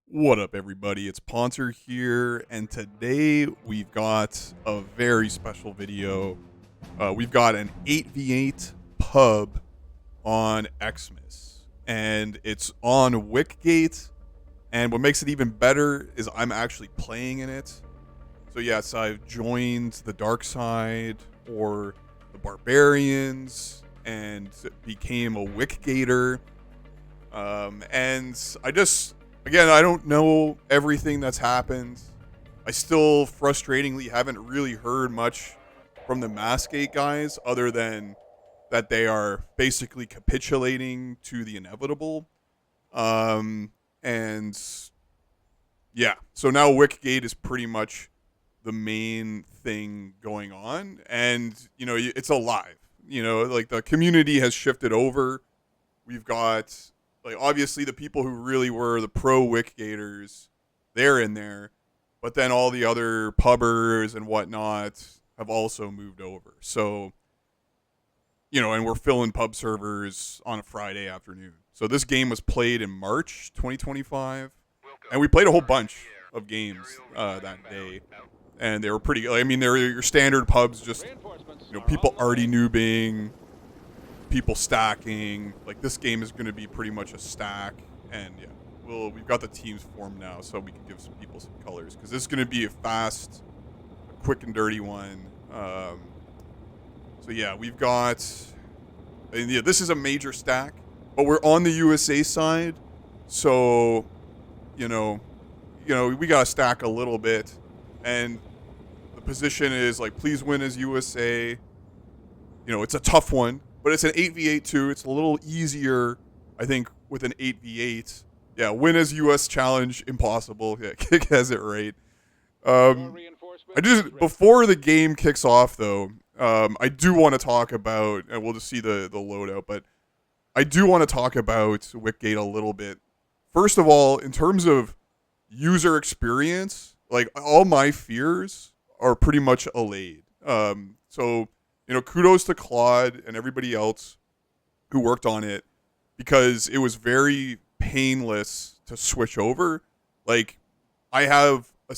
What up, everybody? It's Ponter here, and today we've got a very special video. We've got an 8v8 pub on Xmas, and it's on Wicgate. And what makes it even better is I'm actually playing in it. So yes, I've joined the dark side or the barbarians and became a Wicgater. And again, I don't know everything that's happened. I still frustratingly haven't really heard much from the Maskate guys other than that they are basically capitulating to the inevitable. And yeah, so now Wicgate is pretty much the main thing going on, and it's alive. Like the community has shifted over. We've got, like, obviously the people who really were the pro Wicgaters, they're in there, but then all the other pubbers and whatnot have also moved over. So, and we're filling pub servers on a Friday afternoon. So this game was played in March 2025, and we played a whole bunch of games that day, and they were pretty. I mean, they're your standard pubs, just people already noobing, people stacking. Like, this game is going to be pretty much a stack, and yeah, we've got the teams formed now, so we can give some people some colors, because this is going to be a fast, quick and dirty one. So yeah, we've got, and yeah, this is a major stack, but we're on the USA side, so we got to stack a little bit, and the position is like, please win as USA. It's a tough one, but it's an 8v8 too. It's a little easier, I think, with an 8v8. Yeah, win as US challenge, impossible. Yeah, Kick has it right. Before the game kicks off, though, I do want to talk about, and we'll just see the loadout, but I do want to talk about Wicgate a little bit. First of all, in terms of user experience, like, all my fears are pretty much allayed. So kudos to Claude and everybody else who worked on it, because it was very painless to switch over. Like, I have a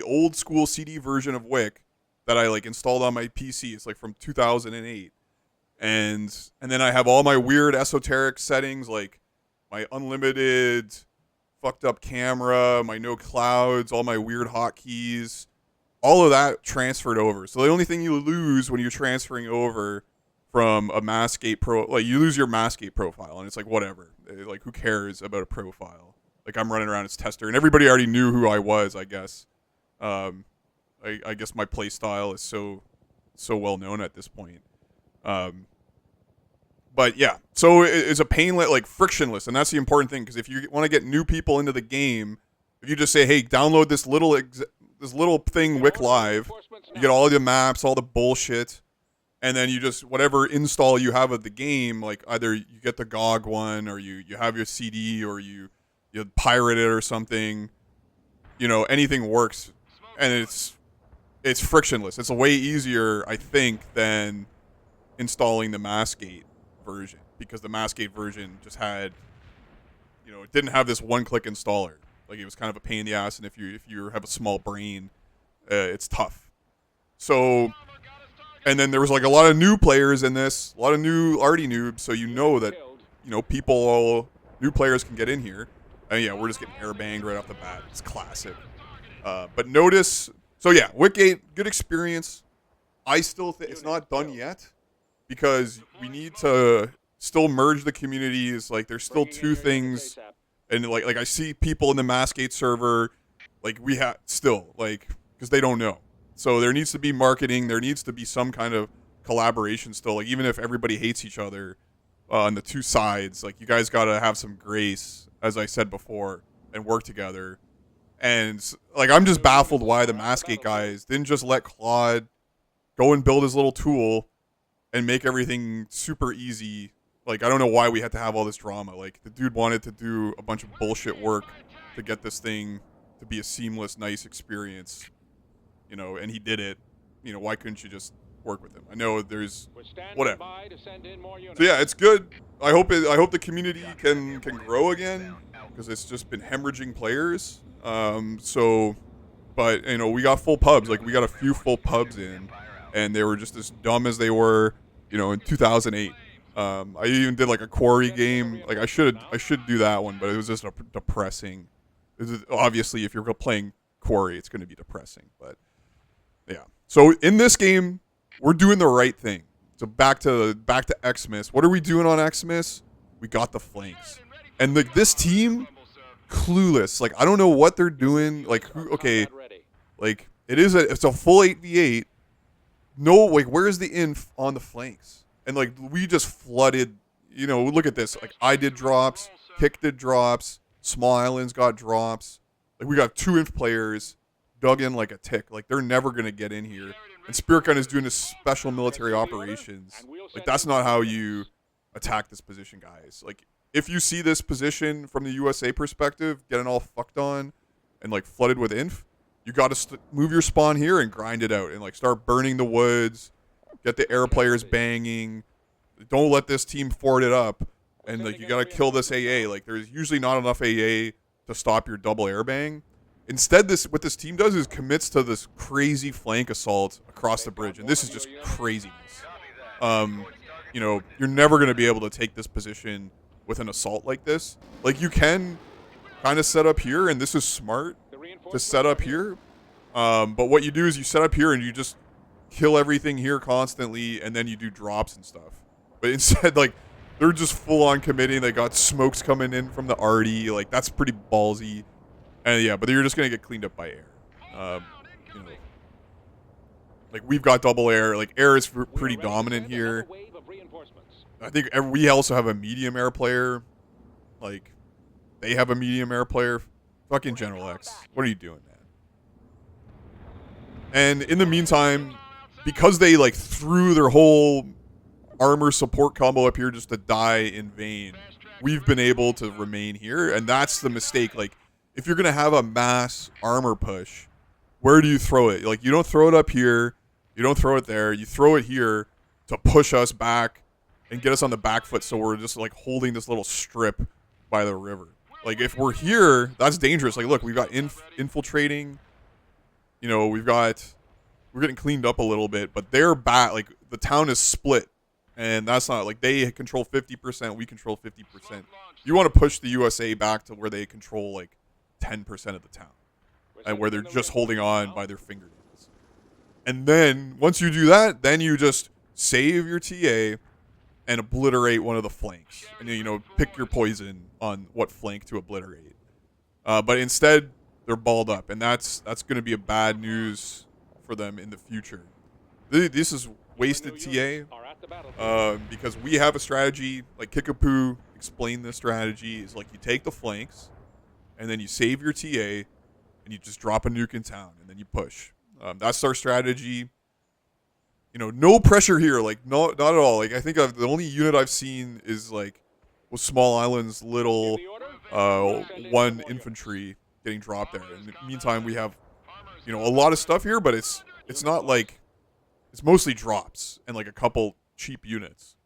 old school CD version of Wick that I installed on my PC. It's from 2008. And then I have all my weird esoteric settings, like my unlimited fucked up camera, my no clouds, all my weird hotkeys. All of that transferred over. So the only thing you lose when you're transferring over from a Maskate Pro, you lose your Maskate profile, and it's whatever. Who cares about a profile? I'm running around as tester, and everybody already knew who I was, I guess. I guess my play style is so well known at this point. But yeah, so it's a painless, frictionless, and that's the important thing, because if you want to get new people into the game, if you just say, hey, download this little thing, Wick Live, you get all the maps, all the bullshit, and then you just, whatever install you have of the game, either you get the GOG one, or you have your CD, or you pirate it or something, anything works, and it's frictionless. It's a way easier, I think, than installing the Maskate version, because the Maskate version just had, it didn't have this one-click installer. It was kind of a pain in the ass, and if you have a small brain, it's tough. So, and then there was a lot of new players in this, a lot of already noobs, so that, new players can get in here. And yeah, we're just getting airbanged right off the bat. It's classic. But notice, so yeah, Wicgate, good experience. I still think it's not done yet, because we need to still merge the communities. There's still two things. And I see people in the Maskate server, we have still, because they don't know. So there needs to be marketing. There needs to be some kind of collaboration still. Even if everybody hates each other on the two sides, you guys got to have some grace, as I said before, and work together. And I'm just baffled why the Maskate guys didn't just let Claude go and build his little tool and make everything super easy. I don't know why we had to have all this drama. The dude wanted to do a bunch of bullshit work to get this thing to be a seamless, nice experience, and he did it. Why couldn't you just work with him? I know there's whatever. So yeah, it's good. I hope the community can grow again. because it's just been hemorrhaging players. But we got full pubs. Like, we got a few full pubs in, and they were just as dumb as they were, in 2008. I even did like a quarry game. Like, I should do that one, but it was just depressing. Obviously, if you're playing quarry, it's going to be depressing. But yeah. So in this game, we're doing the right thing. So back to Xmas. What are we doing on Xmas? We got the flanks, and this team, clueless. Like, I don't know what they're doing. Like, like it's a full 8v8. No, like, where's the inf on the flanks? And like, we just flooded. Look at this. Like, I did drops, Kick did drops, Small Islands got drops. Like, we got 2 inf players dug in like a tick. Like, they're never gonna get in here. And Spirit Gun is doing this special military operations. Like, that's not how you attack this position, guys. Like, if you see this position from the USA perspective, getting all fucked on and like flooded with inf, you got to move your spawn here and grind it out and like start burning the woods, get the air players banging. Don't let this team fort it up, and like, you got to kill this AA. Like, there's usually not enough AA to stop your double air bang. Instead, what this team does is commits to this crazy flank assault across the bridge, and this is just craziness. You're never going to be able to take this position with an assault like this. Like, you can kind of set up here, and this is smart to set up here. But what you do is you set up here and you just kill everything here constantly, and then you do drops and stuff. But instead, like, they're just full on committing. They got smokes coming in from the arty. Like, that's pretty ballsy. And yeah, but you're just gonna get cleaned up by air. Like, we've got double air. Like, air is pretty dominant here. I think we also have a medium air player. Like, they have a medium air player. Fucking General X, what are you doing, man? And in the meantime, because they like threw their whole armor support combo up here just to die in vain, we've been able to remain here, and that's the mistake. Like, if you're gonna have a mass armor push, where do you throw it? Like, you don't throw it up here, you don't throw it there, you throw it here to push us back and get us on the back foot, so we're just like holding this little strip by the river. Like, if we're here, that's dangerous. Like, look, we've got infiltrating. We're getting cleaned up a little bit, but they're back. Like, the town is split, and that's not, like, they control 50%, we control 50%. You want to push the USA back to where they control, like, 10% of the town, and where they're just holding on by their fingernails. And then, once you do that, then you just save your TA and obliterate one of the flanks. And, pick your poison on what flank to obliterate. But instead, they're balled up, and that's going to be a bad news for them in the future. This is wasted TA, because we have a strategy. Like, Kickapoo explained this strategy. Is like, you take the flanks, and then you save your TA, and you just drop a nuke in town, and then you push. That's our strategy. No pressure here. Like, not at all. Like, I think the only unit I've seen is like was Small Island's little 1 infantry getting dropped there. In the meantime, we have a lot of stuff here, but it's not like, it's mostly drops and like a couple cheap units.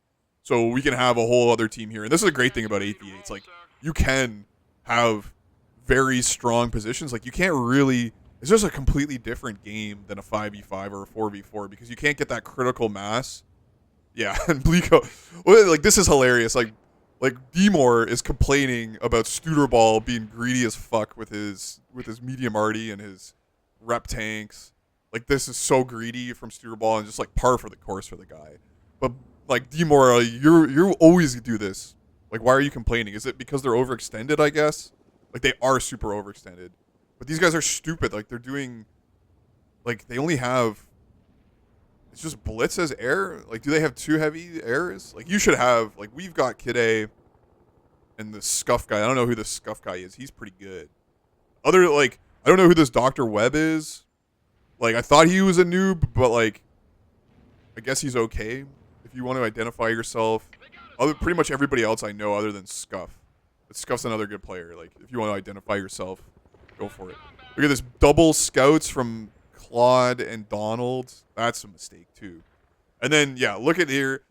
So we can have a whole other team here. And this is a great thing about 8v8. It's like, you can have very strong positions. Like, you can't really, it's just a completely different game than a 5v5 or a 4v4, because you can't get that critical mass. Yeah, and Bleeko, well, like, this is hilarious. Like D-Moore is complaining about Studerball being greedy as fuck with his medium arty and his rep tanks. Like, this is so greedy from Studerball, and just like par for the course for the guy. But like, D-Moore, you always do this. Like, why are you complaining? Is it because they're overextended, I guess? Like, they are super overextended. But these guys are stupid. Like, they're doing, like, they only have, it's just Blitz as air. Like, do they have 2 heavy airs? Like, you should have, like, we've got Kid A and the Scuff guy. I don't know who the Scuff guy is. He's pretty good. I don't know who this Dr. Webb is. Like, I thought he was a noob, but like, I guess he's okay if you want to identify yourself. Pretty much everybody else I know other than Scuff. But Scuff's another good player. Like, if you want to identify yourself, go for it. Look at this double scouts from Claude and Donald. That's a mistake too. And then, yeah, look at here.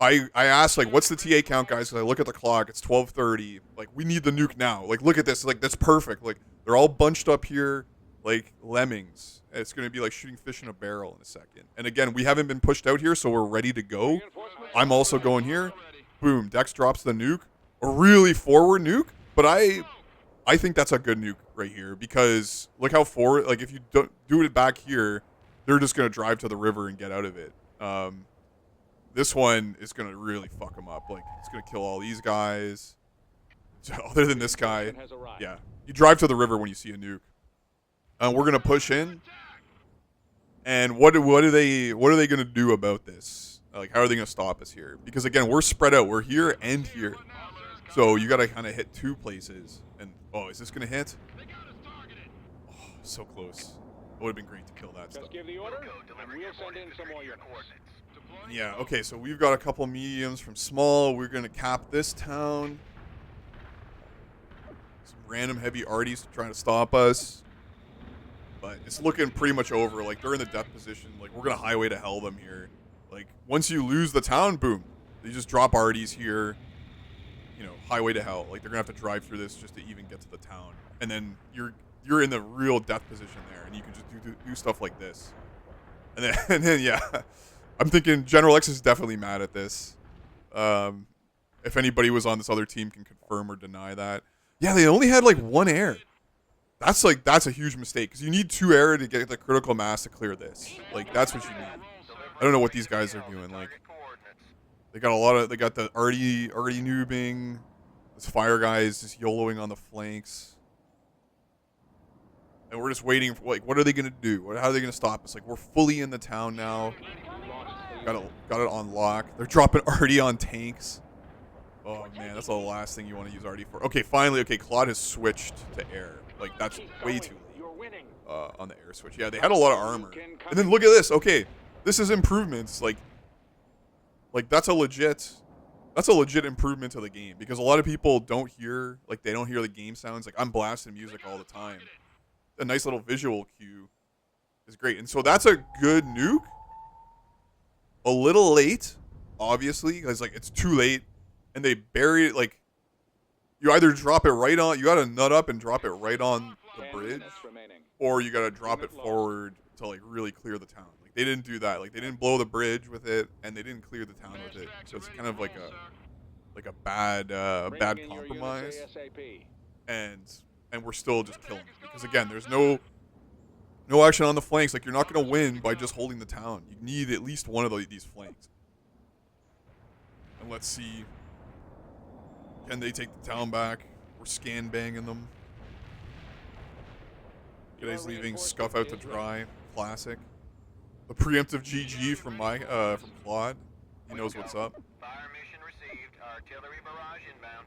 I asked, like, what's the TA count, guys? Because I look at the clock. It's 12:30. Like, we need the nuke now. Like, look at this. Like, that's perfect. Like, they're all bunched up here like lemmings. It's going to be like shooting fish in a barrel in a second. And again, we haven't been pushed out here, so we're ready to go. I'm also going here. Boom. Dex drops the nuke. A really forward nuke. But I think that's a good nuke right here because look how forward. Like, if you don't do it back here, they're just going to drive to the river and get out of it. This one is going to really fuck them up. Like, it's going to kill all these guys. Other than this guy. Yeah. You drive to the river when you see a nuke. We're going to push in. And what are they going to do about this? Like, how are they going to stop us here? Because, again, we're spread out. We're here and here. So you got to kind of hit two places. And, oh, is this going to hit? Oh, so close. It would have been great to kill that stuff. Give the order, and we'll send in some more units. Yeah, okay, so we've got a couple mediums from small. We're going to cap this town. Some random heavy arties trying to stop us. But it's looking pretty much over. Like, they're in the death position. Like, we're going to highway to hell them here. Like, once you lose the town, boom. They just drop arties here. You know, highway to hell. Like, they're going to have to drive through this just to even get to the town. And then you're in the real death position there. And you can just do stuff like this. And then yeah. I'm thinking General X is definitely mad at this. If anybody was on this other team can confirm or deny that. Yeah, they only had like one air. That's a huge mistake because you need 2 air to get the critical mass to clear this. Like, that's what you need. I don't know what these guys are doing. Like, they got the arty noobing. This fire guy is just YOLOing on the flanks. And we're just waiting for, like, what are they going to do? How are they going to stop us? Like, we're fully in the town now. Got it on lock. They're dropping arty on tanks. Oh, man, that's the last thing you want to use arty for. Okay, finally, Claude has switched to air. Like, that's way too late on the air switch. Yeah, they had a lot of armor. And then look at this. Okay, this is improvements. Like that's a legit improvement to the game because a lot of people don't hear the game sounds. Like, I'm blasting music all the time. A nice little visual cue is great. And so that's a good nuke. A little late, obviously, because, like, it's too late. And they bury it, like, you either drop it right on, you got to nut up and drop it right on the bridge, or you got to drop it forward to, like, really clear the town. Like, they didn't do that. Like, they didn't blow the bridge with it, and they didn't clear the town with it. So it's kind of like a bad compromise. And we're still just killing it. Because, again, there's no action on the flanks. Like, you're not going to win by just holding the town. You need at least one of these flanks. And let's see. Can they take the town back? We're scan banging them. Guy's leaving Scuff out to dry. Classic. The preemptive GG from Claude. He knows what's up. Fire mission received. Artillery barrage inbound.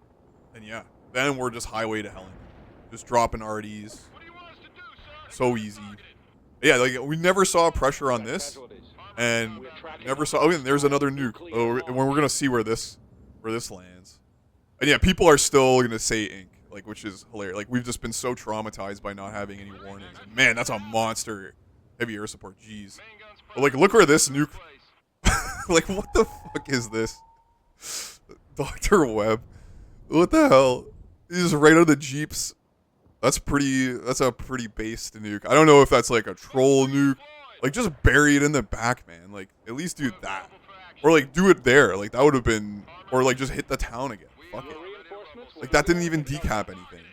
And yeah, then we're just highway to Helen. Just dropping RDs. So easy. Yeah, like, we never saw pressure on this. And never saw. Oh, and there's another nuke. Oh, we're gonna see where this lands. And yeah, people are still gonna say ink, like, which is hilarious. Like, we've just been so traumatized by not having any warnings. And man, that's a monster heavy air support. Jeez. But, like, look where this nuke. Like, what the fuck is this? Dr. Webb. What the hell? He's right out of the jeeps. That's a pretty based nuke. I don't know if that's like a troll nuke. Like, just bury it in the back, man. Like, at least do that. Or, like, do it there. Like, that would have been... Or, like, just hit the town again. Fuck it. Like, that didn't even decap anything.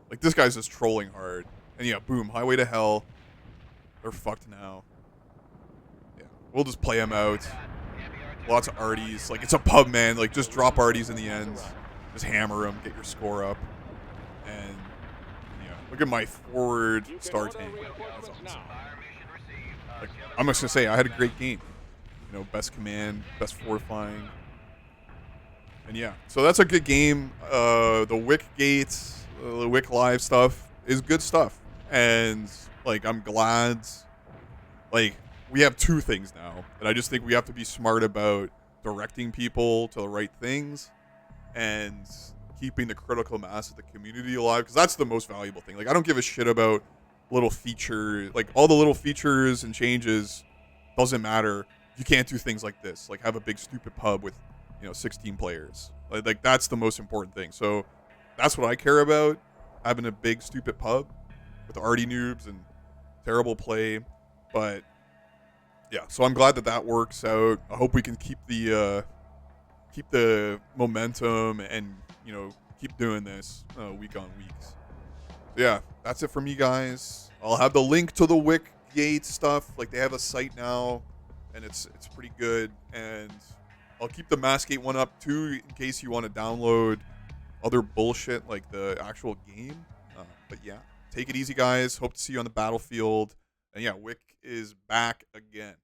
Like, this guy's just trolling hard. And, yeah, boom. Highway to hell. They're fucked now. Yeah. We'll just play them out. Lots of arties. Like, it's a pub, man. Like, just drop arties in the ends. Just hammer them. Get your score up. And, yeah. Look at my forward star tank. That's awesome. Like, I'm just going to say, I had a great game. You know, best command, best fortifying. And yeah, so that's a good game. The Wicgate, the Wick Live stuff is good stuff. And, like, I'm glad, like, we have 2 things now. And I just think we have to be smart about directing people to the right things and keeping the critical mass of the community alive. Because that's the most valuable thing. Like, I don't give a shit about little features. Like, all the little features and changes doesn't matter you can't do things like this, like have a big stupid pub with 16 players. Like that's the most important thing. So that's what I care about, having a big stupid pub with arty noobs and terrible play. But yeah, so I'm glad that works out. I hope we can keep the momentum and keep doing this week on weeks. So yeah, that's it from me, guys. I'll have the link to the Wicgate stuff. Like, they have a site now, and it's pretty good. And I'll keep the Maskate one up too, in case you want to download other bullshit like the actual game. But yeah, take it easy, guys. Hope to see you on the battlefield. And yeah, Wick is back again.